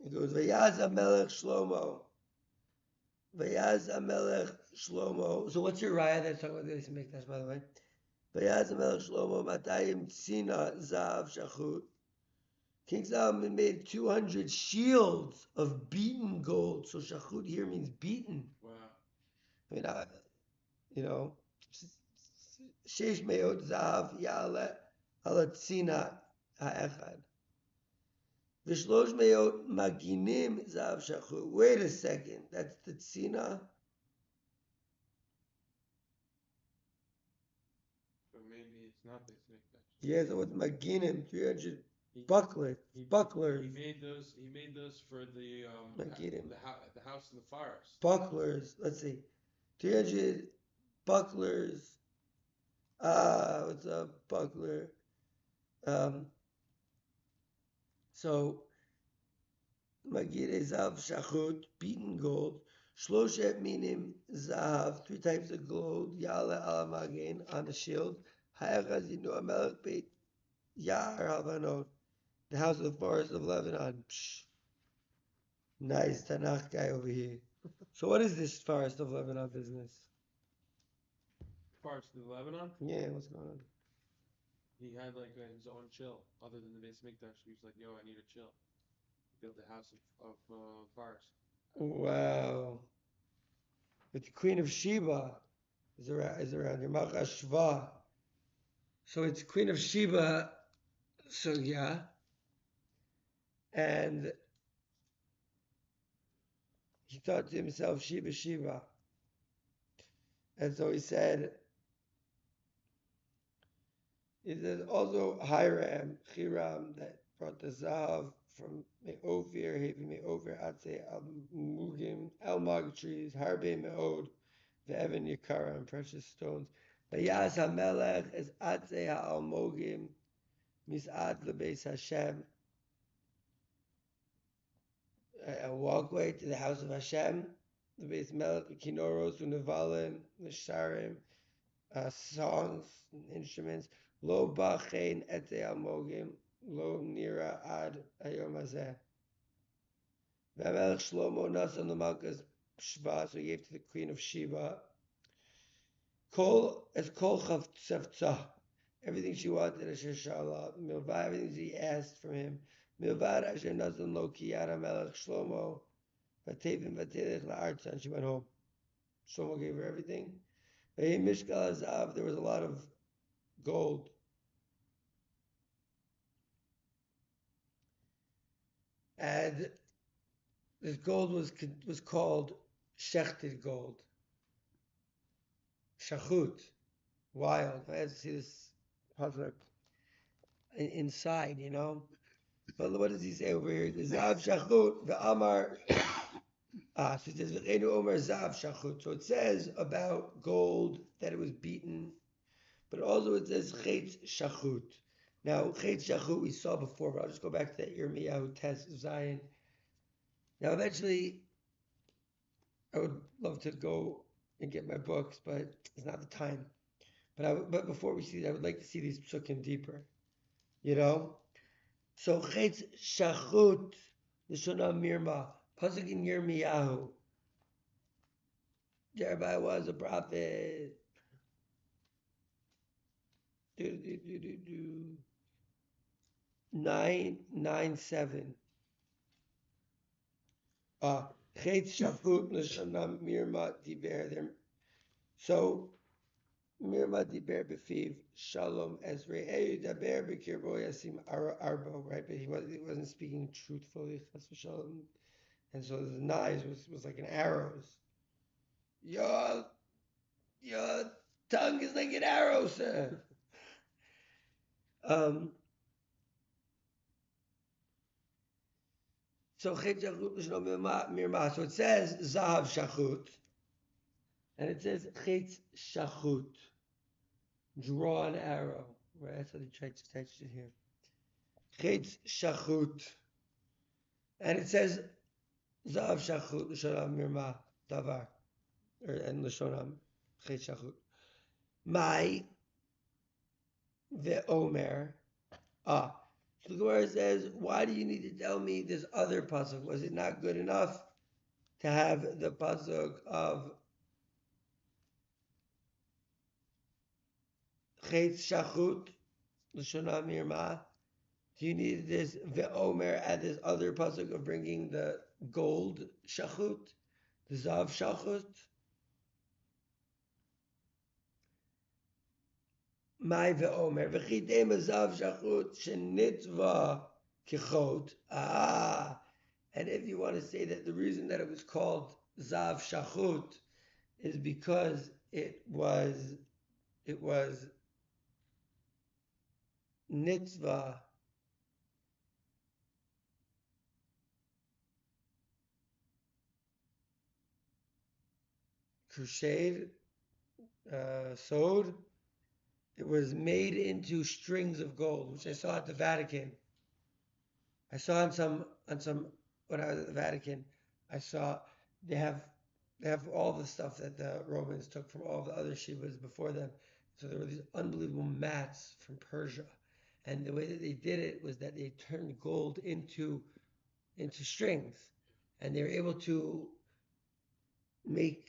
It goes, Vayaz HaMelech Shlomo. Vayaz HaMelech Shlomo. So what's your raya that's talking about the Beis HaMikdash, by the way? Vayaz HaMelech Shlomo Matayim Tzina Zav Shachut King Solomon made 200 shields of beaten gold. So shachut here means beaten. Wow. I mean, you know, Sheish meot zav ya'ale ala tzina ha'echad. V'shlosh meot maginim zav shachut. Wait a second, that's the tzina? But maybe it's not this mikdash. Yeah, so what's maginim? 300 He bucklers. he made those. He made those for the Maginim. the house in the forest. Bucklers. Let's see. 300 bucklers. What's a buckler? So Magid Zav Shachut, beaten gold. Shloshet minim zahav, 3 types of gold. Yale ala magen, on the shield. Ha'echad zinu amelech beit Ya'ar Havanot, the house of the forest of Lebanon. Psh. Nice Tanakh guy over here. So what is this forest of Lebanon business? Forest of Lebanon. Yeah, what's going on? He had like his own chill, other than the base mikdash. He was like, "Yo, I need a chill." He built a house of forest. Wow. But the Queen of Sheba is around here. Malchas Shva. So it's Queen of Sheba. So yeah. And he thought to himself, Sheba, Sheba. And so he said, also Hiram, Hiram, that brought the Zav from Me'ovir, Hevi Me'ovir, Atze, Al Mugim, El Mag trees, Harbe Me'od, the Evan Yakara, and precious stones. Vayas HaMelech es Atze Al Mogim, Mis'ad Lebeis Hashem, a walkway to the house of Hashem, the Beis Melech, Kinoros, Unevalim, the Sharim, songs and instruments. Lo bachein ete almogim, lo nira ad hayom hazeh. V'amelech Shlomo nasan l'malkas Shva, so he gave to the queen of Sheba. Kol chavtzah, everything she wanted, asher shala, milvad, everything she asked from him. Milvad asher nasan lo kiyad hamelech Shlomo, v'tevim v'telech la'artza, and she went home. Shlomo gave her everything. V'hei mishkal hazav, there was a lot of gold. And this gold was called shechted gold. Shachut, wild. I had to see this puzzle inside, you know. But what does he say over here? The zav shachut, the amar. So it says v'cheinu omer zav shachut. So it says about gold that it was beaten, but also it says chetz shachut. Now chetz shachut we saw before, but I'll just go back to that Yirmiyahu test of Zion. Now, eventually, I would love to go and get my books, but it's not the time. But before we see that, I would like to see these psukim deeper. You know? So, Chetz Shachut, Lishona Mirma, Pasuk in Yirmiyahu. Jeremiah was a prophet. 9:9:7. Chetz Shachut Lishona Mirma Diber. So, Mirma Diber Befiv Shalom Ezra Daber Bekirbo Yasim Arbo, right? But he wasn't speaking truthfully, Shalom. And so the knives was like an arrows. Your tongue is like an arrow, sir. So Chet Shachut Lishno Mirma. So it says Zahav Shachut, and it says Chet Shachut. Draw an arrow. Right, that's how they tried to teach it here. Chetz shachut. And it says Zav shachut l'shonam mirma davar. And l'shonam chetz shachut. Mai ve'omer. So the Gemara says, why do you need to tell me this other pasuk? Was it not good enough to have the pasuk of Chetz shachut l'shonam mirma? Do you need this ve'omer at this other pasuk of bringing the gold shachut, the zav shachut? My ve'omer v'chidem zav shachut shenitzva kichot. And if you want to say that the reason that it was called zav shachut is because it was nitzvah crocheted, sewed. It was made into strings of gold, which I saw at the Vatican. I saw on some when I was at the Vatican. I saw they have all the stuff that the Romans took from all the other shivas before them. So there were these unbelievable mats from Persia, and the way that they did it was that they turned gold into strings, and they were able to make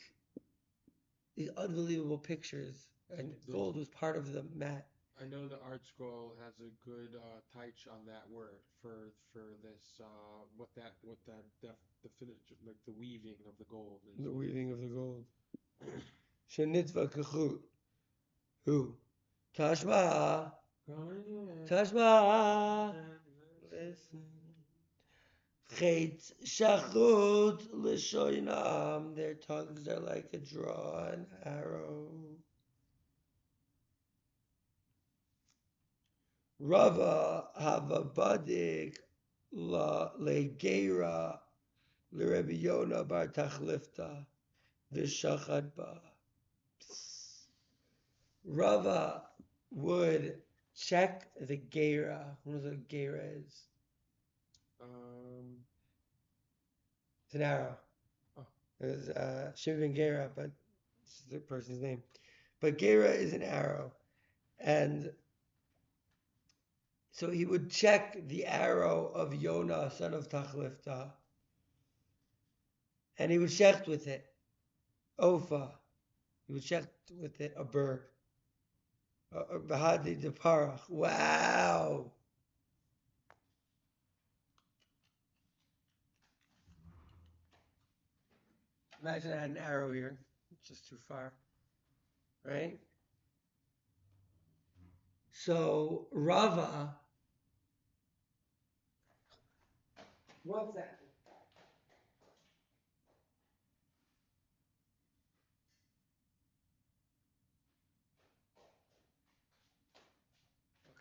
these unbelievable pictures. And gold was part of the mat. I know the art scroll has a good taich on that word for this what that the finish, like the weaving of the gold is. The weaving of the gold. Shenitzvah kachut. Who? Tashma. Tashma. Listen. Chet shachut l'shoinam. Their tongues are like a drawn arrow. Rava havabadik la legeira l'Rebbe Yonah bar Tachlifta v'shachad ba. Rava would check the geira. Who knows what a geira is? It's an arrow. Oh. There's Shimon Gera, but it's the person's name. But Gera is an arrow, and so he would check the arrow of Yonah, son of Tachlifta, and he would shecht with it. Ofa. He would shecht with it a bird. Bahadi de Parach. Wow. Imagine I had an arrow here. It's just too far. Right? So Rava. What's that?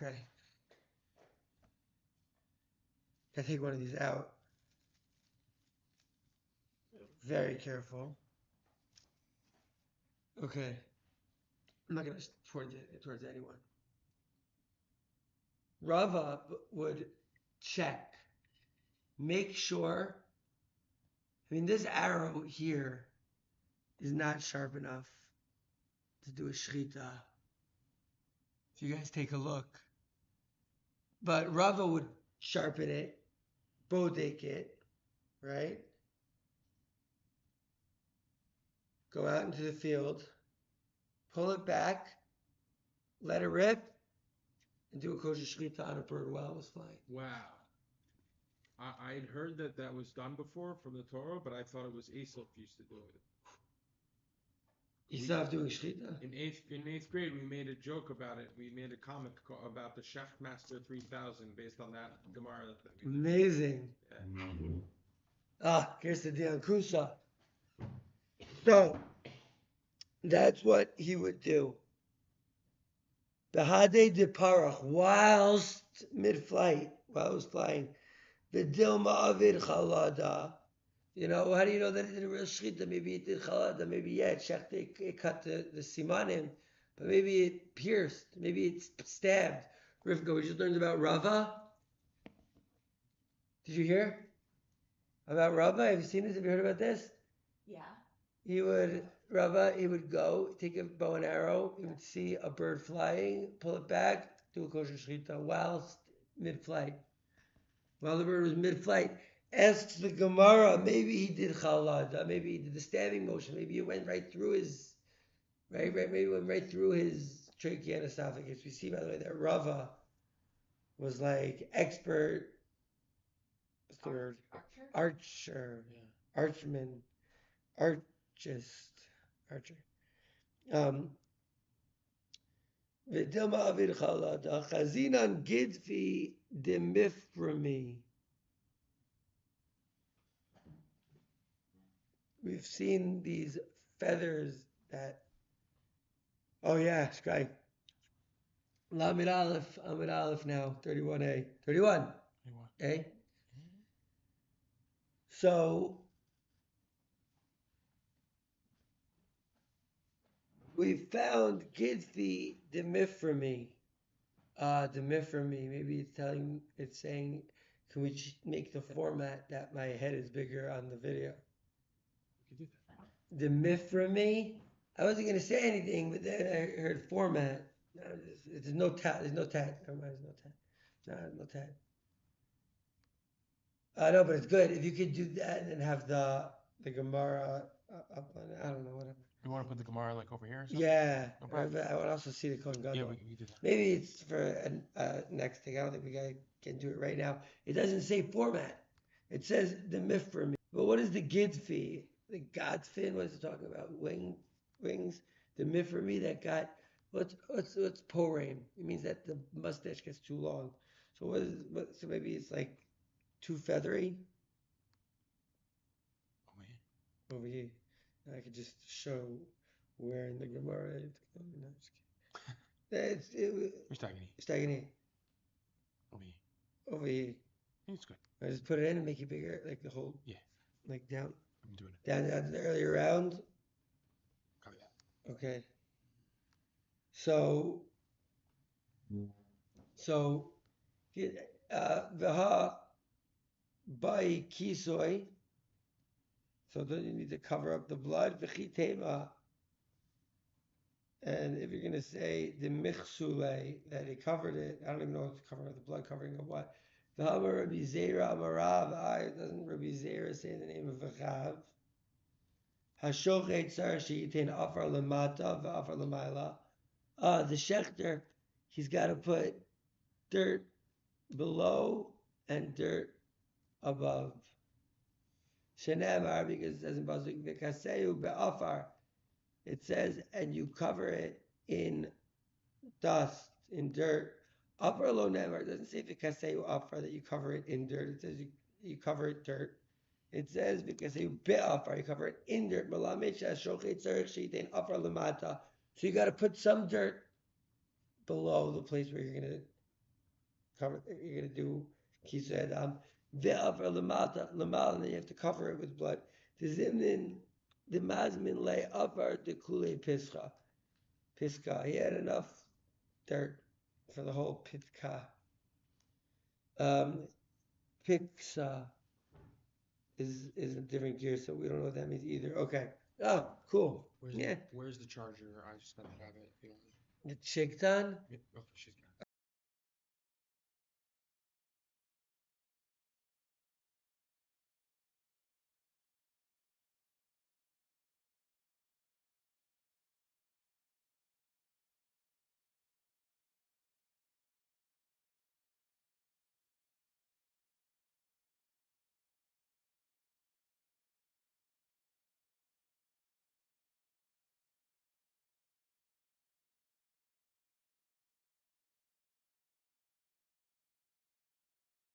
Okay. Gotta take one of these out. Very careful. Okay. I'm not gonna towards anyone. Rava would check, make sure. I mean, this arrow here is not sharp enough to do a shrita. If you guys take a look. But Rava would sharpen it, bodek it, right? Go out into the field, pull it back, let it rip, and do a kosher shechita on a bird while it was flying. Wow. I'd heard that was done before from the Torah, but I thought it was Aesop used to do it. Esav doing shechita? In eighth grade, we made a joke about it. We made a comic about the Chef Master 3000 based on that Gemara. Amazing. Yeah. Here's the deal, Kusa. So, that's what he would do. Behade de Parach, whilst mid-flight, while it was flying, the Dilma Avid Chalada. You know, how do you know that it did a real shchita? Maybe it did chalada, maybe it cut the simanim, but maybe it pierced, maybe it stabbed. Rivka, we just learned about Rava. Did you hear about Rava? Have you seen this? Have you heard about this? Yeah. He would go, take a bow and arrow, he would see a bird flying, pull it back, do a kosher shchita whilst mid-flight. While the bird was mid-flight, asks the Gemara, maybe he did chalada, maybe he did the stabbing motion, maybe it went right through his, maybe it went right through his trachea and esophagus. We see, by the way, that Rava was like expert, what's the word? Archer, Yeah. archman, archist, archer. V'dilma avid chalada chazinan gidfi demiframi. We've seen these feathers that. Oh yeah, Sky. Lamed Aleph, Amid Aleph now, 31a, 31. A. So we found Gidfi demiframi. Demiframi. Maybe it's saying, can we make the format that my head is bigger on the video? We could do that. Demiframi. I wasn't gonna say anything, but then I heard format. No, there's no tat. There's no tat. Never mind. There's no tat. No tat. I know, but it's good if you could do that and then have the Gemara up on it. I don't know, whatever. You want to put the Gemara like over here or something? Yeah, No problem. I would also see the Kohen Gadol. Yeah, we do that. Maybe it's for next thing. I don't think we can do it right now. It doesn't say format. It says the miframi. But what is the gidfi? The godfin? What is it talking about? Wings. The miframi that got what's poreim? It means that the mustache gets too long. So so maybe it's like too feathery. Over here. I could just show where in the Gemara it's going. No, I'm just kidding. It's tagging Over here. over here. It's good. I just put it in and make it bigger, like the whole. Yeah. Like down. I'm doing it. Down to the earlier round. Copy that. Okay. So. Vaha by kisoy. So then you need to cover up the blood. V'chitema. And if you're going to say the michsule, that he covered it, I don't even know if it's covering the blood, covering of what. V'hamar Rabbi Zera Amarav. Doesn't Rabbi Zera say the name of Vachav? Hashochet tzar sheyitain afar lemata v'afar lemayla. The shechter, he's got to put dirt below and dirt above. Shenemar, because it says in Pasuk v'kaseu be'afar. It says, and you cover it in dust, in dirt. Upper lo never. It doesn't say v'kaseu afar that you cover it in dirt. It says you cover it dirt. It says v'kaseu be'afar. You cover it in dirt. Malamed she'ashochet tzarich she'yitain afar lemata. So you got to put some dirt below the place where you're gonna cover. You're gonna do kisei adam. Ve'afar lemata, and then you have to cover it with blood. The zimnin, the mazmin lay afar the kule pischa. Pisca. He had enough dirt for the whole pitka. Piksa is a different gear, so we don't know what that means either. Okay. Oh, cool. Where's the charger? I just gotta have it. The chiktan? Yeah, okay, she's